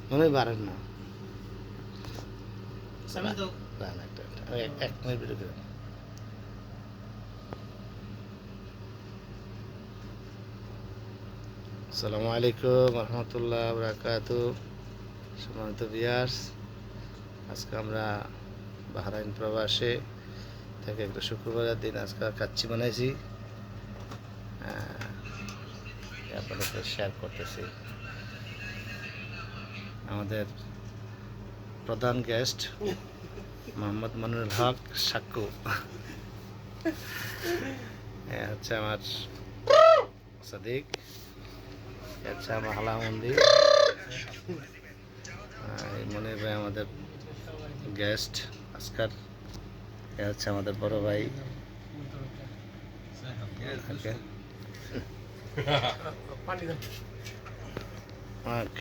মনে হয় বাড়েন না আমি তো এক মিনিট বিরতি আসসালামু আলাইকুম রহমতুল্লাহ বরকাতু সম্মানিত ভিউয়ার্স আজকে আমরা বাহরাইন প্রবাসে থেকে একটা শুক্রবারের দিন আজকে কাচ্চি বানাইছি আপনাদের সাথে শেয়ার করতেছি আমাদের প্রধান গেস্ট মোহাম্মদ মনিরুল হক সাক্কু হচ্ছে আমার সাদিক হচ্ছে আমার হালামন্দি মনির ভাই আমাদের গেস্ট আজকার হচ্ছে আমাদের বড় ভাই ওকে